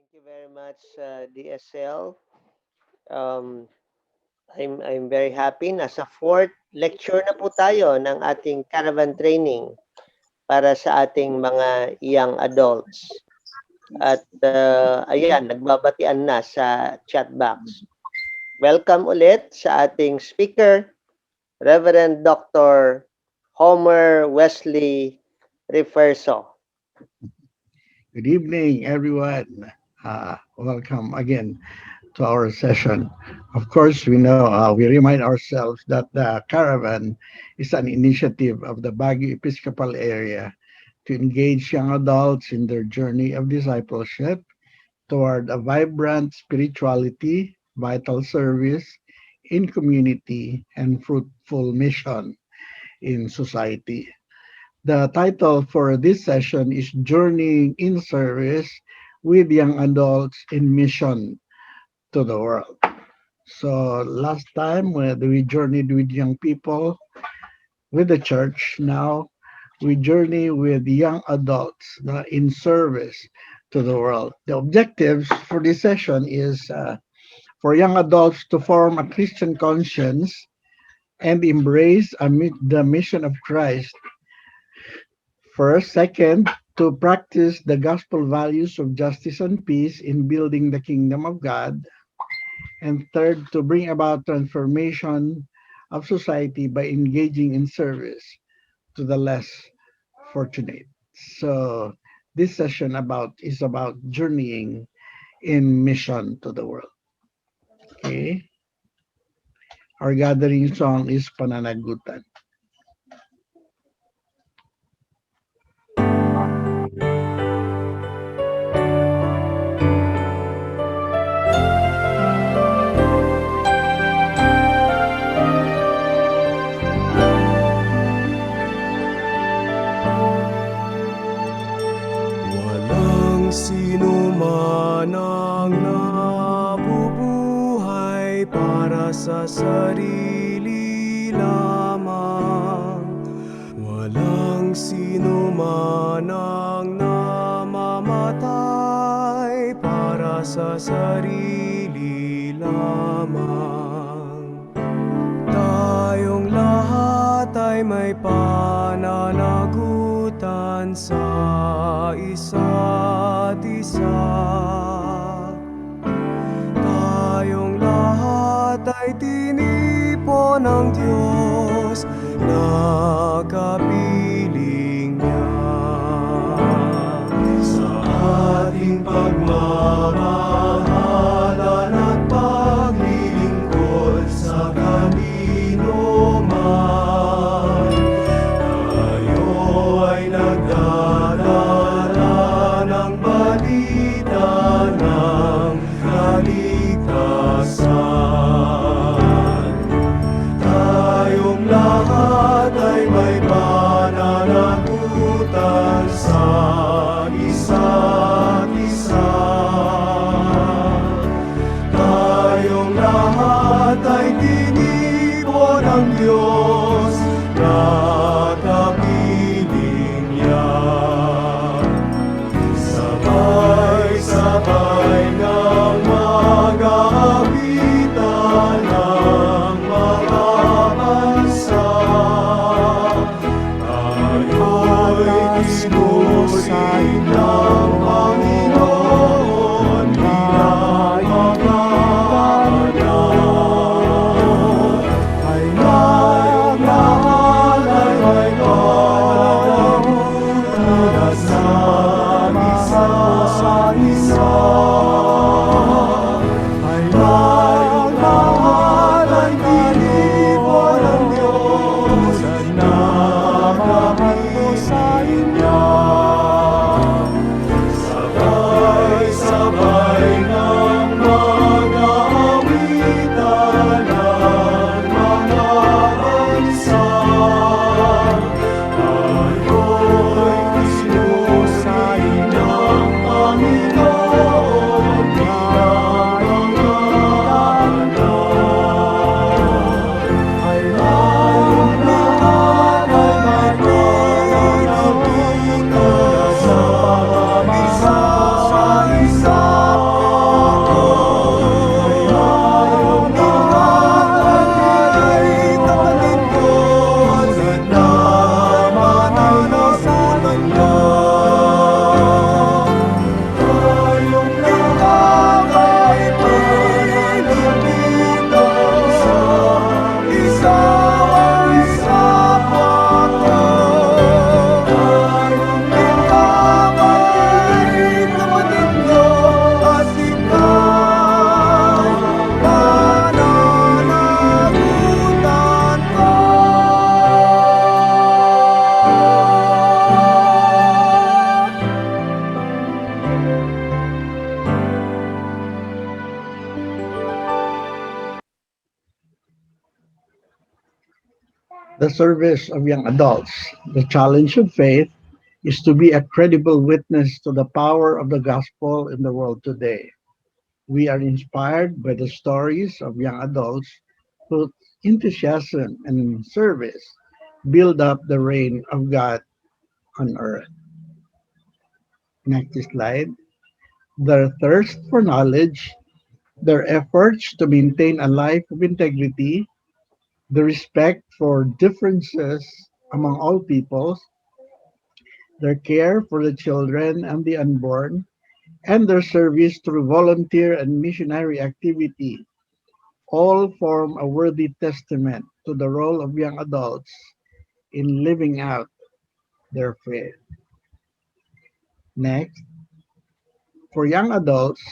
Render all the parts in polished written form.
Thank you very much, DSL. Um, I'm very happy. Nasa fourth lecture na po tayo ng ating caravan training para sa ating mga young adults. At ayan, nagbabatian na sa chat box. Welcome ulit sa ating speaker, Reverend Dr. Homer Wesley Refuerzo. Good evening, everyone. Welcome again to our session. Of course, we remind ourselves that the Caravan is an initiative of the Baguio Episcopal area to engage young adults in their journey of discipleship toward a vibrant spirituality, vital service in community, and fruitful mission in society. The title for this session is Journeying in Service with Young Adults in Mission to the World. So last time we journeyed with young people with the church. Now we journey with young adults in service to the world. The objectives for this session is for young adults to form a Christian conscience and embrace the mission of Christ. First, second, to practice the gospel values of justice and peace in building the kingdom of God. And third, to bring about transformation of society by engaging in service to the less fortunate. So this session is about journeying in mission to the world. Okay. Our gathering song is Pananagutan. Walang sino man ang nabubuhay para sa sarili lamang. Walang sino man ang namamatay para sa sarili lamang. Tayong lahat ay may pananagutan sa isa't isa. Tayong lahat ay tinipon ng Diyos na kapiling niya. Sa ating pagmamahalan at paglilingkod sa kanino man, tayo ay nagdadala ng balita ng kaligtasan. Tayong lahat ay may pananagutan sa isa't isa. Tayong lahat ay tinipon ng Diyos na kapiling niya. Sabay-sabay ng mag-aapitan ng mga bansa. Tayo'y sinusay ng Panginoon bilang mga anak. Ay tayong lahat ay may pananagutan sa isa. Ay tayong lahat ay tinipon ng Diyos na kapiling niya. Sabay-sabay ng mag-aawitan ng mga bansa. Tayo'y sinusay ng Panginoon bilang mga anak. Ay tayong lahat ay may pananagutan sa isa. The service of young adults. The challenge of faith is to be a credible witness to the power of the gospel in the world today. We are inspired by the stories of young adults whose enthusiasm and service build up the reign of God on earth. Next slide. Their thirst for knowledge, their efforts to maintain a life of integrity, the respect for differences among all peoples, their care for the children and the unborn, and their service through volunteer and missionary activity all form a worthy testament to the role of young adults in living out their faith. Next, for young adults,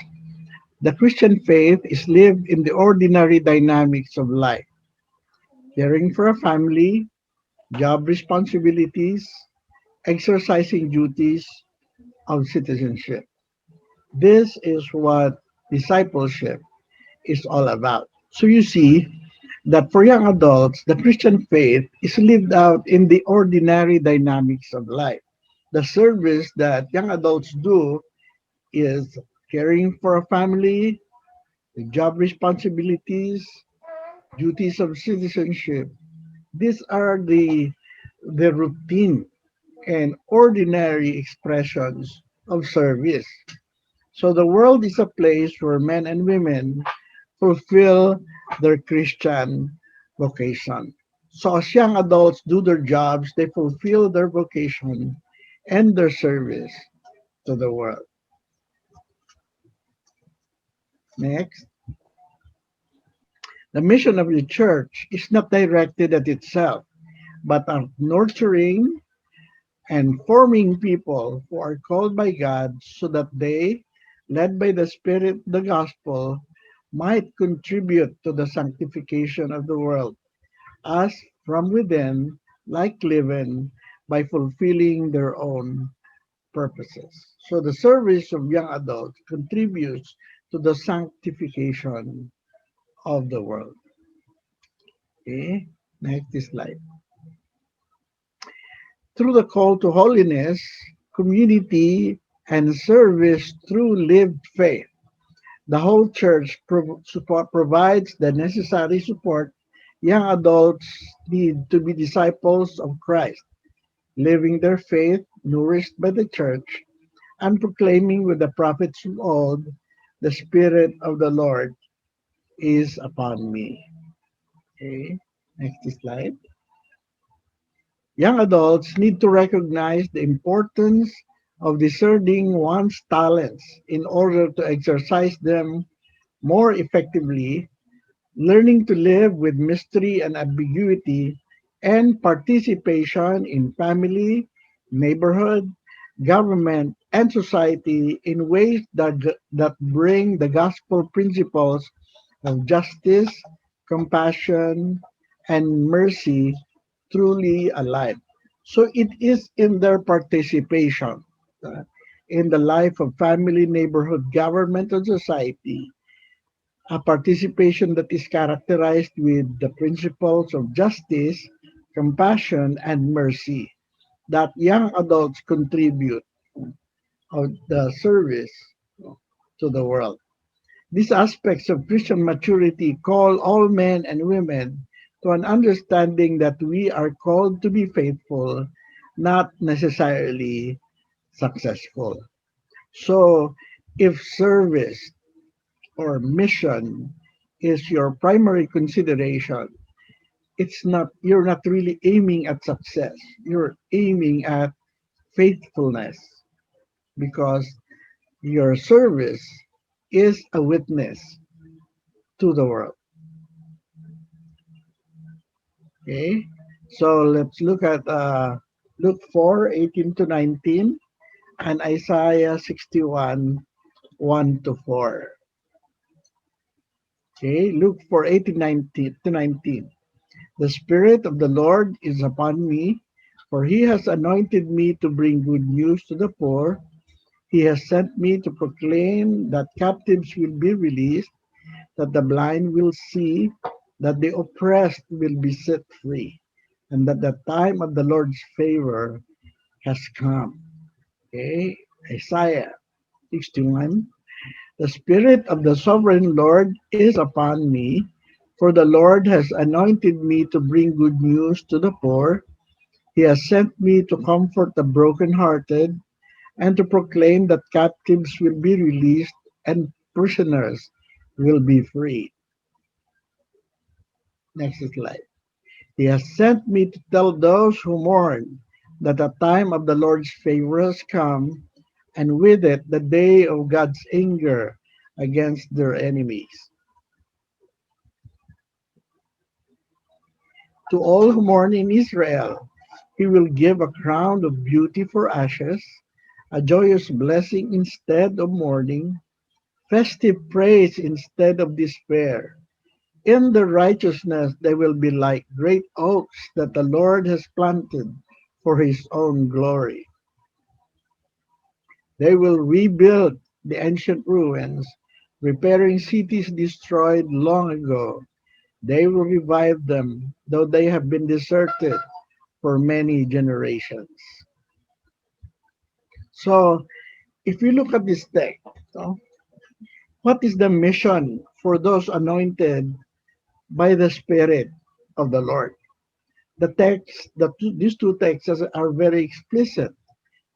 the Christian faith is lived in the ordinary dynamics of life, caring for a family, job responsibilities, exercising duties of citizenship. This is what discipleship is all about. So you see that for young adults, the Christian faith is lived out in the ordinary dynamics of life. The service that young adults do is caring for a family, the job responsibilities, duties of citizenship. These are the routine and ordinary expressions of service. So the world is a place where men and women fulfill their Christian vocation. So as young adults do their jobs, they fulfill their vocation and their service to the world. Next, the mission of the church is not directed at itself, but at nurturing and forming people who are called by God so that they, led by the Spirit, the gospel, might contribute to the sanctification of the world as from within, like leaven, by fulfilling their own purposes. So the service of young adults contributes to the sanctification of the world. Okay, next slide. Through the call to holiness, community, and service through lived faith, the whole church provides the necessary support young adults need to be disciples of Christ, living their faith nourished by the church, and proclaiming with the prophets of old, the Spirit of the Lord is upon me. Okay, next slide. Young adults need to recognize the importance of discerning one's talents in order to exercise them more effectively, learning to live with mystery and ambiguity, and participation in family, neighborhood, government, and society in ways that bring the gospel principles of justice, compassion, and mercy truly alive. So it is in their participation uh, in the life of family, neighborhood, government, and society, a participation that is characterized with the principles of justice, compassion, and mercy that young adults contribute of the service to the world. These aspects of Christian maturity call all men and women to an understanding that we are called to be faithful, not necessarily successful. So, if service or mission is your primary consideration, it's not you're not really aiming at success. You're aiming at faithfulness because your service is a witness to the world. Okay, so let's look at Luke 4:18 to 19 and Isaiah 61, 1 to 4. Okay, Luke 4:18 to 19. The Spirit of the Lord is upon me, for he has anointed me to bring good news to the poor. He has sent me to proclaim that captives will be released, that the blind will see, that the oppressed will be set free, and that the time of the Lord's favor has come. Okay, Isaiah 61. The Spirit of the Sovereign Lord is upon me, for the Lord has anointed me to bring good news to the poor. He has sent me to comfort the brokenhearted and to proclaim that captives will be released and prisoners will be freed. Next slide. He has sent me to tell those who mourn that the time of the Lord's favor has come, and with it the day of God's anger against their enemies. To all who mourn in Israel, he will give a crown of beauty for ashes, a joyous blessing instead of mourning, festive praise instead of despair. In their righteousness they will be like great oaks that the Lord has planted for his own glory. They will rebuild the ancient ruins, repairing cities destroyed long ago. They will revive them, though they have been deserted for many generations. So, if you look at this text, no, what is the mission for those anointed by the Spirit of the Lord? These two texts are very explicit.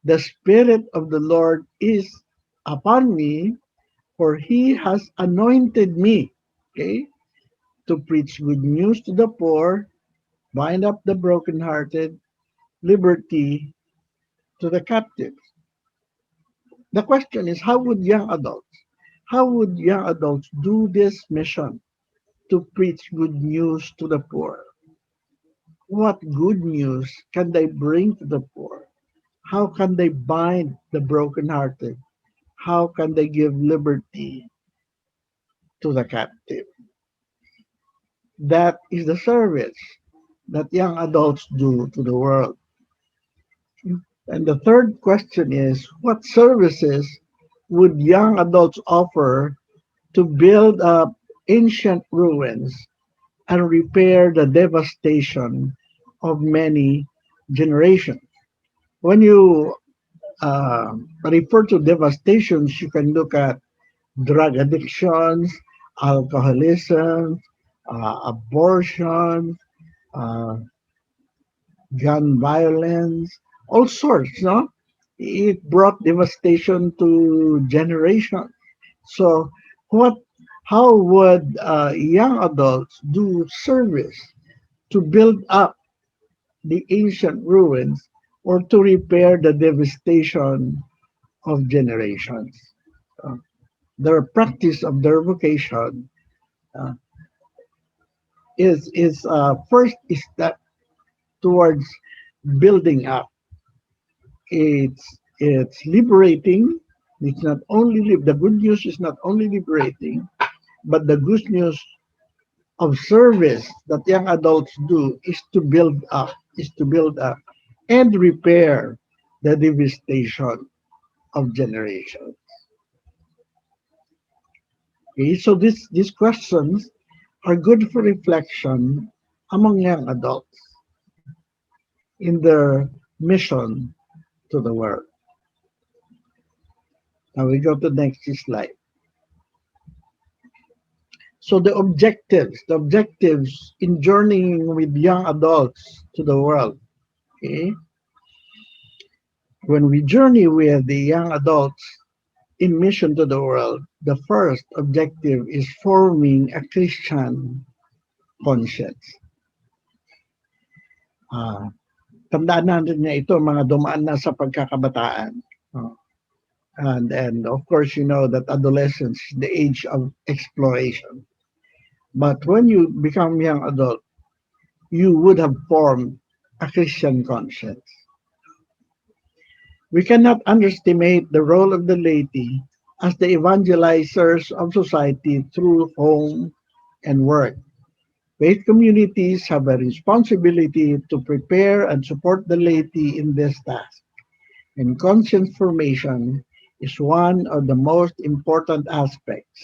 The Spirit of the Lord is upon me, for he has anointed me, okay, to preach good news to the poor, bind up the brokenhearted, liberty to the captives. The question is, how would young adults do this mission to preach good news to the poor? What good news can they bring to the poor? How can they bind the brokenhearted? How can they give liberty to the captive? That is the service that young adults do to the world. And the third question is, what services would young adults offer to build up ancient ruins and repair the devastation of many generations? When you refer to devastations, you can look at drug addictions, alcoholism, abortion, uh, gun violence, all sorts, no? It brought devastation to generations. So, what? How would young adults do service to build up the ancient ruins or to repair the devastation of generations? Uh, their practice of their vocation uh, is first step towards building up. It's liberating. It's not only the good news is not only liberating, but the good news of service that young adults do is to build up and repair the devastation of generations. Okay, so these questions are good for reflection among young adults in their mission to the world. Now we go to the next slide. So the objectives in journeying with young adults to the world. Okay, when we journey with the young adults in mission to the world, the first objective is forming a Christian conscience. Ah, tandaan natin na ito mga dumaan na sa pagkakabataan. Oh, and of course, you know that adolescence is the age of exploration. But when you become young adult, you would have formed a Christian conscience. We cannot underestimate the role of the laity as the evangelizers of society through home and work. Faith communities have a responsibility to prepare and support the laity in this task, and conscience formation is one of the most important aspects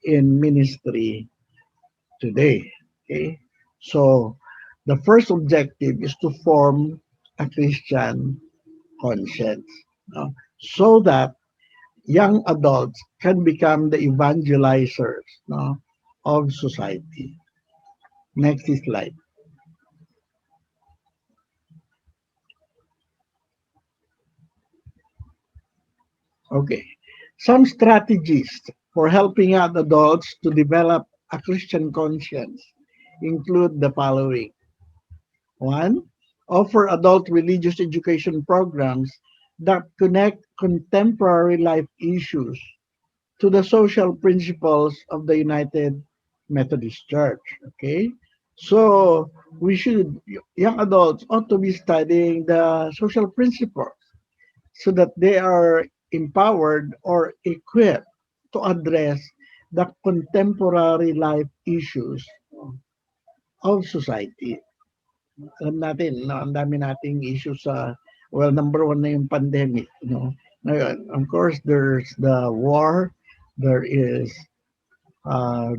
in ministry today. Okay, so The first objective is to form a Christian conscience, no? So that young adults can become the evangelizers, no, of society. Next slide. Okay. Some strategies for helping out adults to develop a Christian conscience include the following. One, offer adult religious education programs that connect contemporary life issues to the social principles of the United Methodist Church. Okay? So we should, young adults ought to be studying the social principles so that they are empowered or equipped to address the contemporary life issues of society. Alam natin, no, ang dami nating issues sa, well, number one na yung pandemic, no. Ngayon, of course, there's the war, there is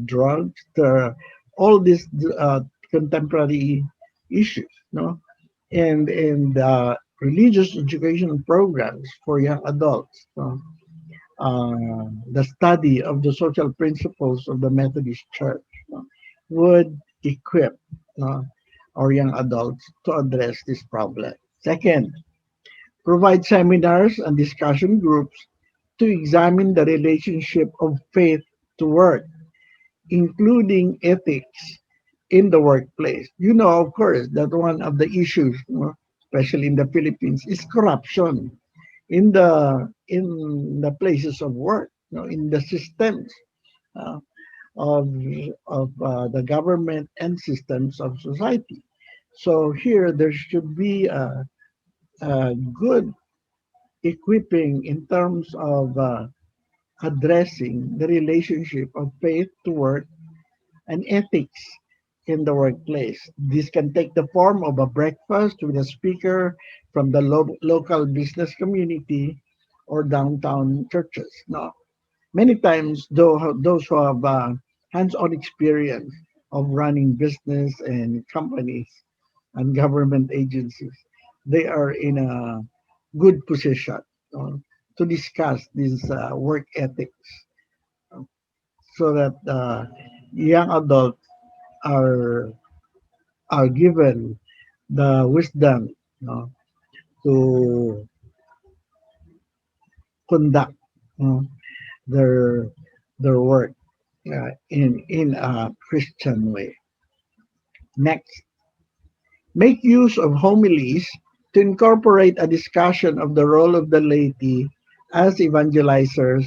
drugs, there all these contemporary issues, no, and religious education programs for young adults, no? The study of the social principles of the Methodist Church, no, would equip, no, our young adults to address this problem. Second, provide seminars and discussion groups to examine the relationship of faith to work, including ethics in the workplace. You know, of course, that one of the issues, you know, especially in the Philippines, is corruption in the places of work, you know, in the systems uh, of the government and systems of society. So here there should be a good equipping in terms of addressing the relationship of faith to work and ethics in the workplace. This can take the form of a breakfast with a speaker from the local business community or downtown churches. No, many times, though, those who have hands-on experience of running business and companies and government agencies, they are in a good position uh, to discuss these work ethics uh, so that young adults are are given the wisdom, to conduct uh, their their work in a Christian way. Next, make use of homilies to incorporate a discussion of the role of the laity as evangelizers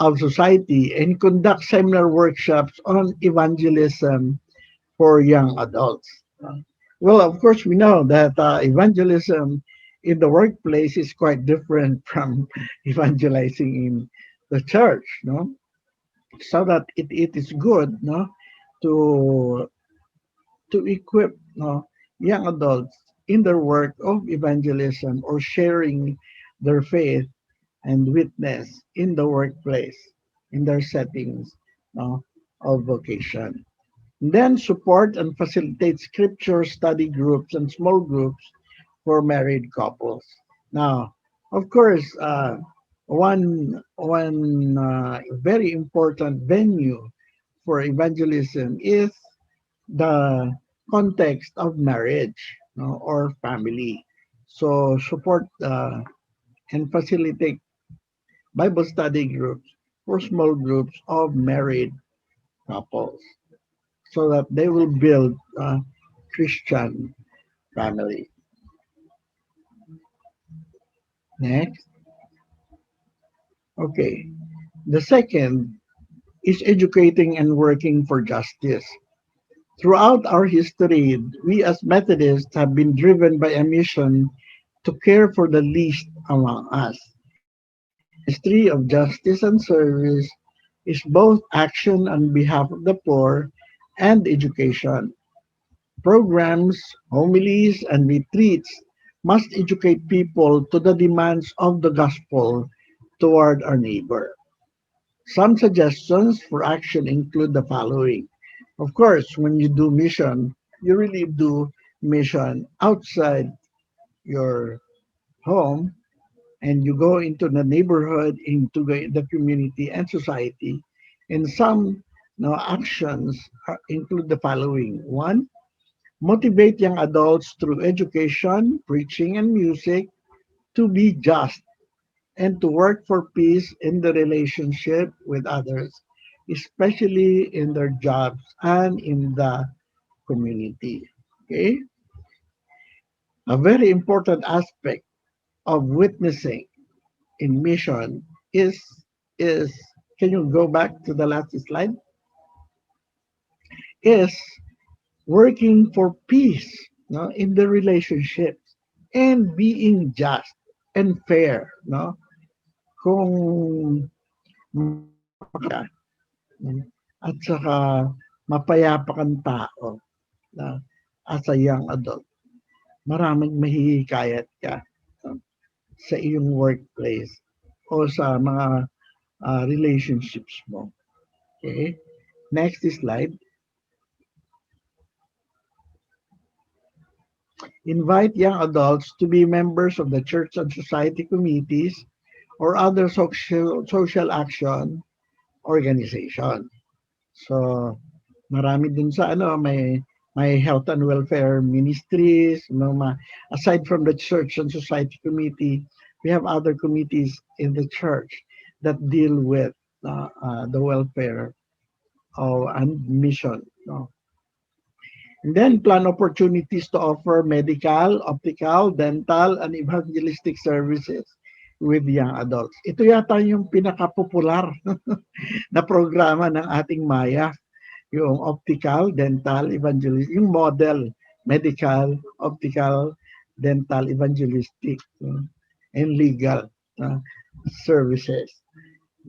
of society and conduct seminar workshops on evangelism for young adults. Well, of course, we know that evangelism in the workplace is quite different from evangelizing in the church, no? So that it is good, no, to equip, no, young adults in their work of evangelism or sharing their faith and witness in the workplace, in their settings, no, of vocation. Then support and facilitate scripture study groups and small groups for married couples. Now, of course, one very important venue for evangelism is the context of marriage, no, or family. So support and facilitate Bible study groups for small groups of married couples so that they will build a Christian family. Next. Okay. The second is educating and working for justice. Throughout our history, we as Methodists have been driven by a mission to care for the least among us. Ministry of Justice and Service is both action on behalf of the poor and education. Programs, homilies, and retreats must educate people to the demands of the gospel toward our neighbor. Some suggestions for action include the following. Of course, when you do mission, you really do mission outside your home, and you go into the neighborhood, into the community and society. And some actions include the following. One, motivate young adults through education, preaching, and music to be just and to work for peace in the relationship with others, especially in their jobs and in the community. Okay? A very important aspect of witnessing in mission is can you go back to the last slide? Is working for peace, no, in the relationships and being just and fair, no? Kung mapayapa ka at saka mapayapa kang tao na as a young adult, maraming mahihikayat ka no, sa iyong workplace o sa mga relationships mo. Okay? Next slide. Invite young adults to be members of the church and society committees or other social action organization. So, marami dun sa may health and welfare ministries, aside from the church and society committee, we have other committees in the church that deal with the welfare and mission. No? And then plan opportunities to offer medical, optical, dental, and evangelistic services with young adults. Ito yata yung pinaka-popular na programa ng ating Maya, yung optical, dental, evangelistic, yung model, medical, optical, dental, evangelistic, and legal services.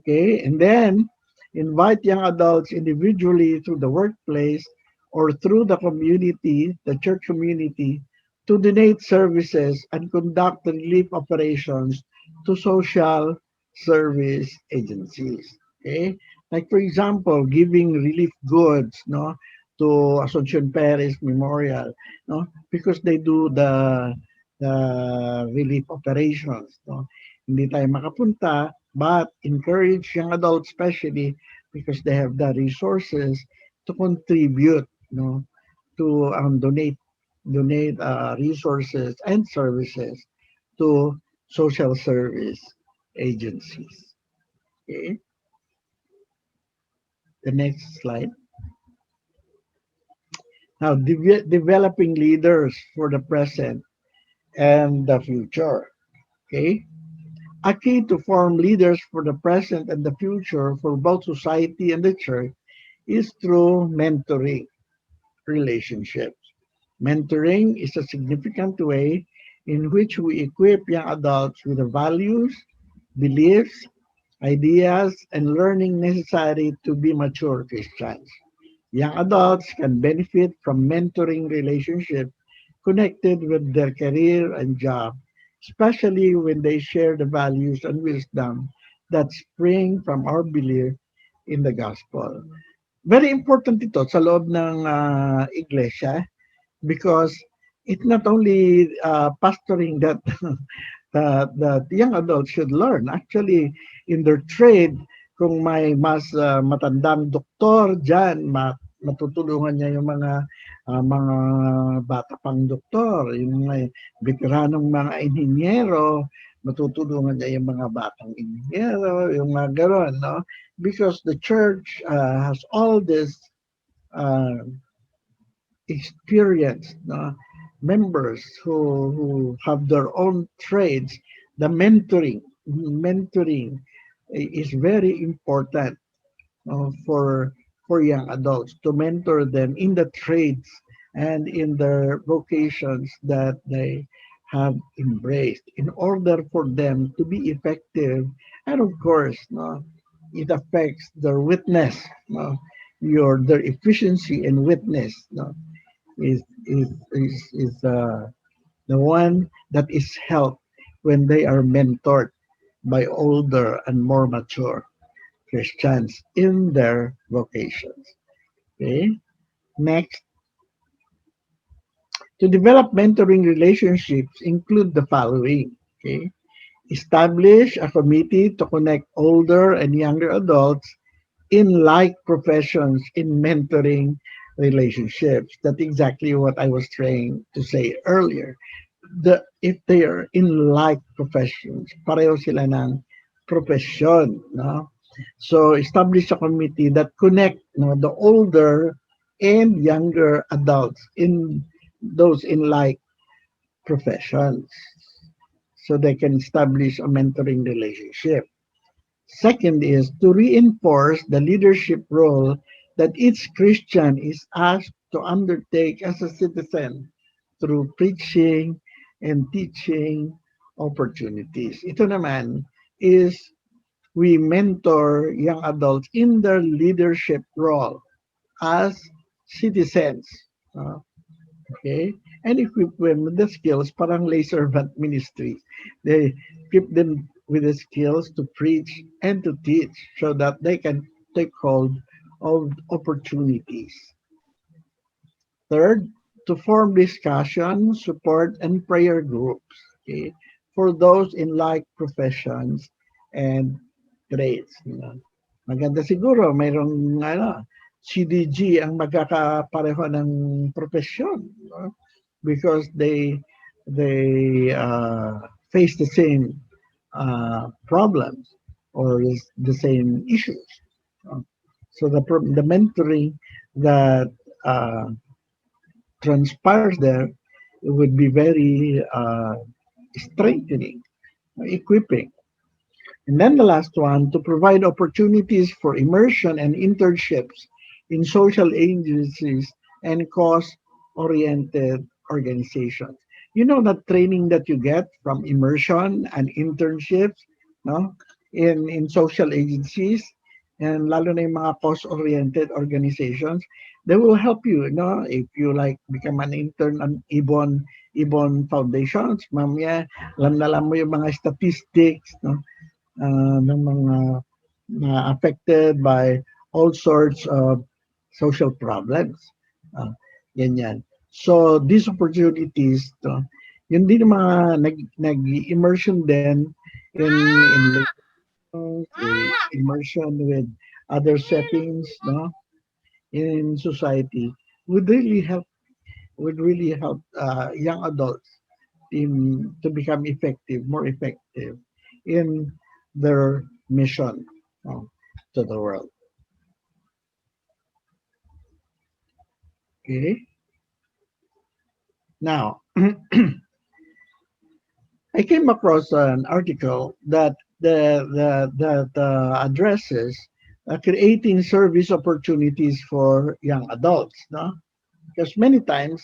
Okay, and then invite young adults individually through the workplace or through the community, the church community, to donate services and conduct relief operations to social service agencies. Okay, like for example, giving relief goods, no, to Asuncion Perez Memorial, no, because they do the relief operations, no. Hindi tayo makapunta, but encourage young adults especially because they have the resources to contribute, no, to donate resources and services to social service agencies. Okay, the next slide. Now, developing leaders for the present and the future. Okay, a key to form leaders for the present and the future for both society and the church is through mentoring relationships. Mentoring is a significant way in which we equip young adults with the values, beliefs, ideas, and learning necessary to be mature Christians. Young adults can benefit from mentoring relationships connected with their career and job, especially when they share the values and wisdom that spring from our belief in the gospel. Very important ito sa loob ng iglesia because it's not only pastoring that that young adults should learn. Actually, in their trade, kung may mas matandang doktor dyan, matutulungan niya yung mga bata pang doktor, yung may veteranong mga inhinyero, matutulungan niya yung mga batang inhinyero, yung mga gano'n, no? Because the church has all this uh, experienced members who have their own trades. The mentoring is very important for young adults to mentor them in the trades and in their vocations that they have embraced in order for them to be effective. And of course, it affects their witness, their efficiency and witness, is the one that is helped when they are mentored by older and more mature Christians in their vocations. Okay. Next, To develop mentoring relationships include the following. Okay. Establish a committee to connect older and younger adults in like professions in mentoring relationships. That's exactly what I was trying to say earlier. If they are in like professions, pareho sila ng profession, no? So establish a committee that connect, no, the older and younger adults in those in like professions, so they can establish a mentoring relationship. Second is to reinforce the leadership role that each Christian is asked to undertake as a citizen through preaching and teaching opportunities. Ito naman is we mentor young adults in their leadership role as citizens. Uh, okay? And equip them with the skills, parang lay servant ministry. They equip them with the skills to preach and to teach so that they can take hold of opportunities. Third, to form discussion, support, and prayer groups, okay, for those in like professions and trades. Maganda siguro mayroong CDG ang magkakapareho ng profesyon, no? Because they face the same problems or the same issues. No? So the mentoring that transpires there would be very strengthening, equipping. And then the last one, to provide opportunities for immersion and internships in social agencies and cause-oriented organizations. You know that training that you get from immersion and internships, no, in social agencies, and lalo na yung mga cause-oriented organizations, they will help you, if you like become an intern on Ibon Foundations, mamaya alam na alam mo yung mga statistics, no, ng mga affected by all sorts of social problems. Uh, Ganyan. So, these opportunities, yun din yung mga nag-immersion din in immersion with other settings, no, in society would really help young adults to become more effective in their mission, to the world. Okay. Now, I came across an article that addresses creating service opportunities for young adults. No, because many times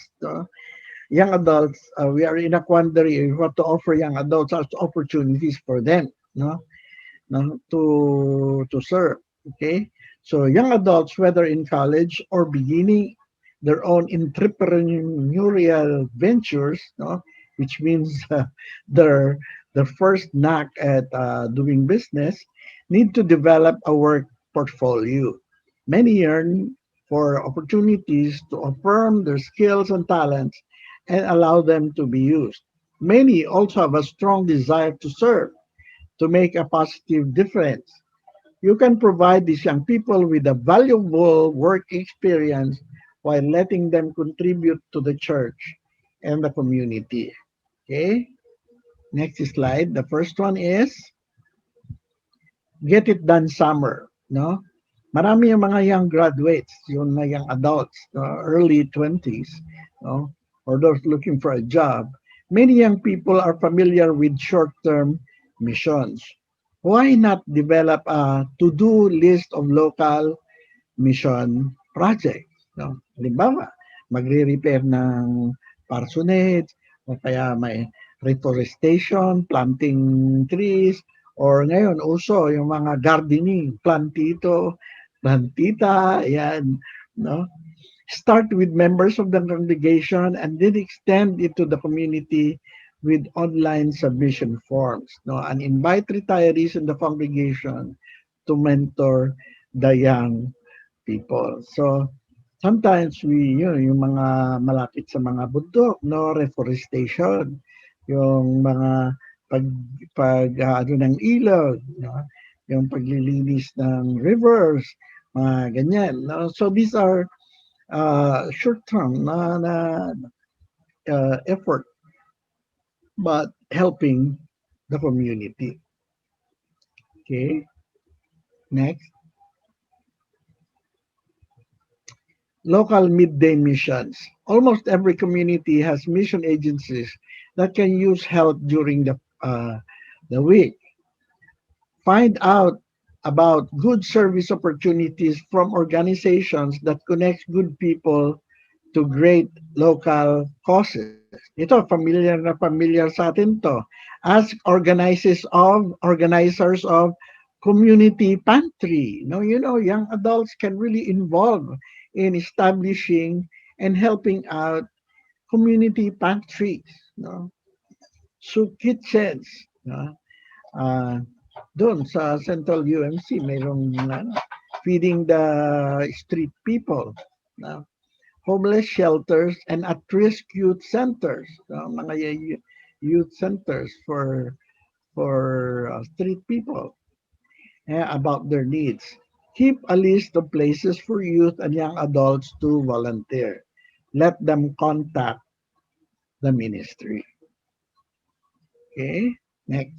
young adults, we are in a quandary what to offer young adults as opportunities for them. No, to serve. Okay, so young adults, whether in college or beginning their own entrepreneurial ventures, no, which means their their first knack at doing business, need to develop a work portfolio. Many yearn for opportunities to affirm their skills and talents and allow them to be used. Many also have a strong desire to serve, to make a positive difference. You can provide these young people with a valuable work experience while letting them contribute to the church and the community. Okay, next slide. The first one is get it done summer. No? Marami yung mga young graduates, yung mga young adults, early 20s, no? Or those looking for a job. Many young people are familiar with short-term missions. Why not develop a to-do list of local mission projects? No? Halimbawa, magre-repair ng parsonage, o kaya may reforestation, planting trees, or ngayon also yung mga gardening, plantito, plantita, yan, no? Start with members of the congregation and then extend it to the community with online submission forms, no, and invite retirees in the congregation to mentor the young people. So Sometimes yung mga malapit sa mga bundok, no, reforestation, yung mga pag ano ng ilog, no, yung paglilinis ng rivers, mga ganyan, no. So these are short term na effort, but helping the community. Okay, next. Local midday missions. Almost every community has mission agencies that can use help during the week. Find out about good service opportunities from organizations that connect good people to great local causes. Ito, familiar sa atin to. Ask organizers of community pantry. No, young adults can really involve in establishing and helping out community pantries, no? Soup kitchens, no? Uh, doon sa Central UMC, mayroong feeding the street people. No? Homeless shelters and at-risk youth centers, mga youth centers for street people, about their needs. Keep a list of places for youth and young adults to volunteer. Let them contact the ministry. Okay, next.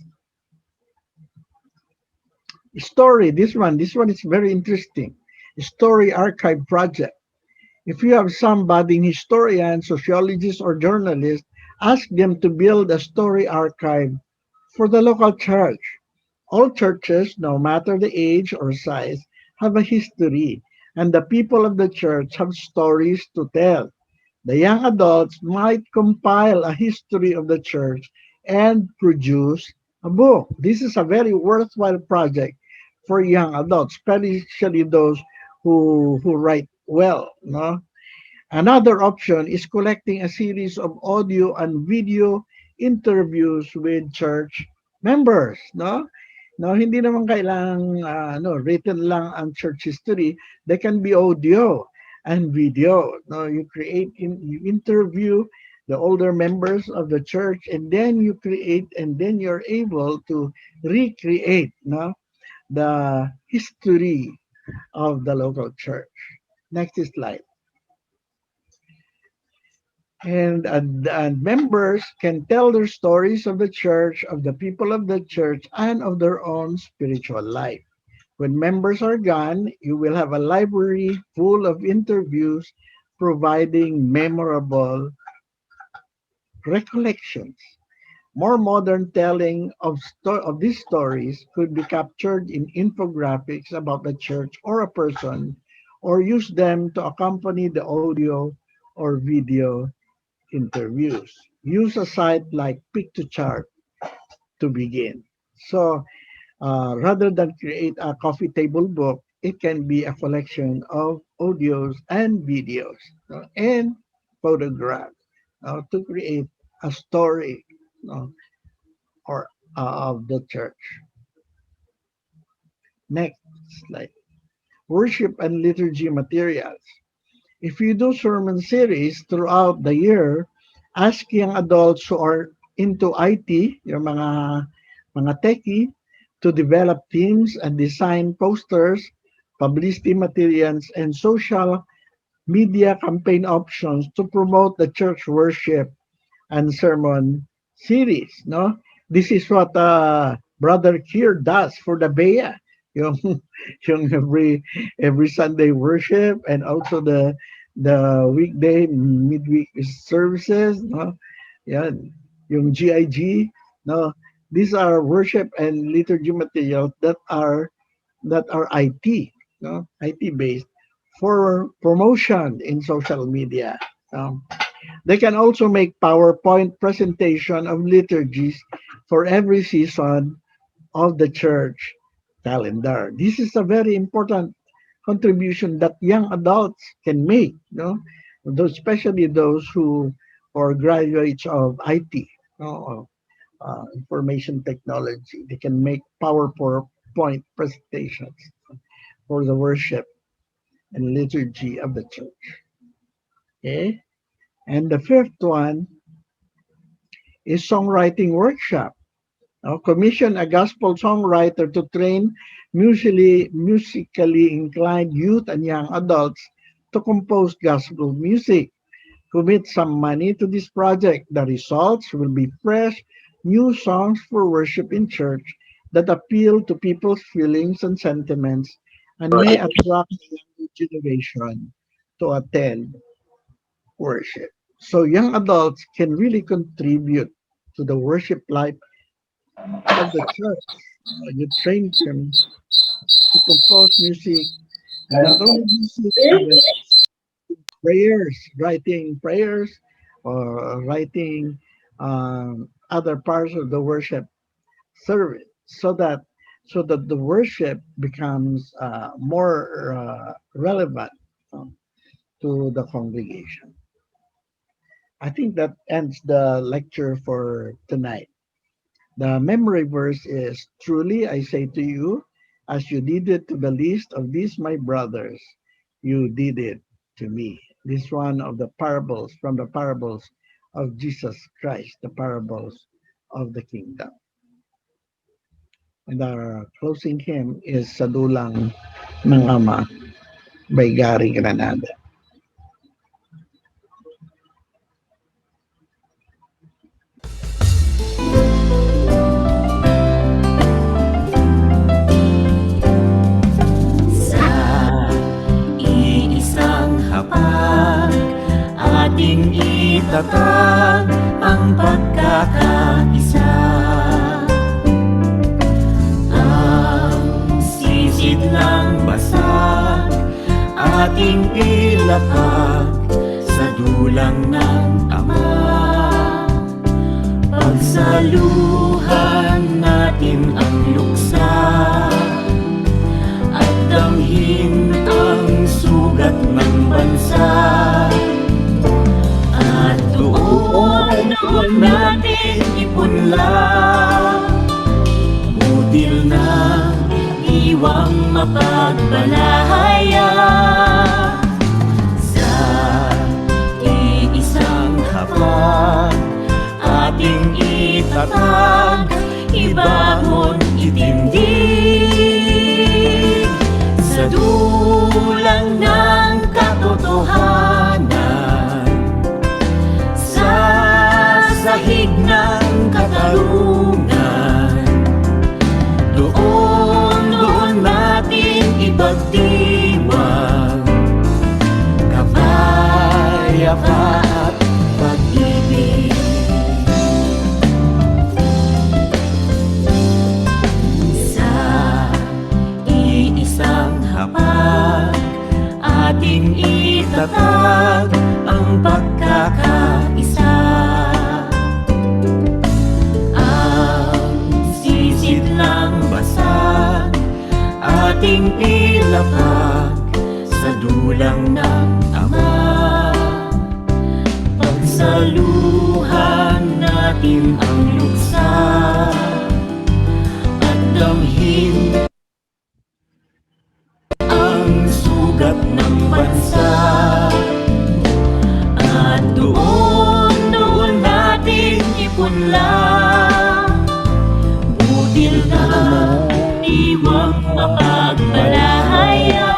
Story, this one is very interesting. Story archive project. If you have some budding historian, sociologist, or journalist, ask them to build a story archive for the local church. All churches, no matter the age or size, have a history, and the people of the church have stories to tell. The young adults might compile a history of the church and produce a book. This is a very worthwhile project for young adults, especially those who write well. No? Another option is collecting a series of audio and video interviews with church members, no? No, hindi naman kailangang written lang ang church history. They can be audio and video. No, you interview the older members of the church, and then you're able to recreate, no, the history of the local church. Next slide. And members can tell their stories of the church, of the people of the church, and of their own spiritual life. When members are gone, you will have a library full of interviews providing memorable recollections. More modern telling of these stories could be captured in infographics about the church or a person, or use them to accompany the audio or video interviews. Use a site like Pick2Chart to begin. So rather than create a coffee table book, it can be a collection of audios and videos, and photographs, to create a story, or of the church. Next slide. Worship and liturgy materials. If you do sermon series throughout the year, ask young adults who are into IT, yung mga techie, to develop themes and design posters, publicity materials, and social media campaign options to promote the church worship and sermon series. No, this is what Brother Kier does for the Bea. Yung, yung every Sunday worship, and also the weekday midweek services. No, yan, yung GIG. No, these are worship and liturgy materials that are IT, no, IT based, for promotion in social media. Um, they can also make PowerPoint presentation of liturgies for every season of the church calendar. This is a very important contribution that young adults can make, no? Especially those who are graduates of IT, no? Information technology. They can make PowerPoint presentations for the worship and liturgy of the church. Okay? And the fifth one is songwriting workshop. Commission a gospel songwriter to train musically inclined youth and young adults to compose gospel music. Commit some money to this project. The results will be fresh, new songs for worship in church that appeal to people's feelings and sentiments and may attract the younger generation to attend worship. So young adults can really contribute to the worship life of the church. You train them to compose music, and not only music, even writing prayers, or writing other parts of the worship service, so that the worship becomes more relevant to the congregation. I think that ends the lecture for tonight. The memory verse is, "Truly I say to you, as you did it to the least of these my brothers, you did it to me." This one of the parables, from the parables of Jesus Christ, the parables of the kingdom. And our closing hymn is "Sa Dulang ng Ama" by Gary Granada. Sa iisang hapag, ating itatag ang pagkakaisa. Ang sisid lang basag, ating ilapag sa dulang ng Ama. Pagsaluhan natin ang luksa at damhin ang sugat ng bansa. At doon natin ipunla, butil na diwang mapagbalahaya. Sa iisang hapag, ating itatag, ibangon, itindig sa dulang ng katotohanan, sa sahig ng katarungan. Doon natin ipagdiwang kapayapaan at pag-ibig. Sa iisang hapag, ating itatag ang pagkakaisa. Ang sisid lang basag, ating ilapag sa dulang ng Ama. Pagsaluhan natin ang luksa at damhin ang sugat ng bansa. At doon natin ipunla, butil na diwang mapagmalahaya.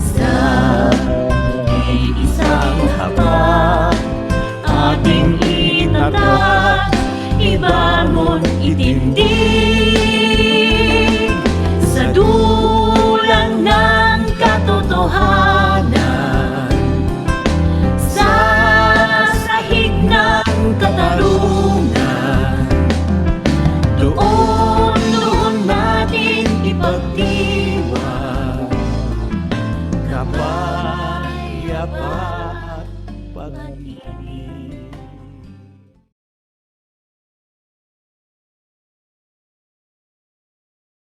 Sa iisang hapag, ating itatag, ibangon, itindig sa dulang ng katotohanan, sa sahig ng katarungan. Doon natin ipagdiwang kapayapaan at pag-ibig.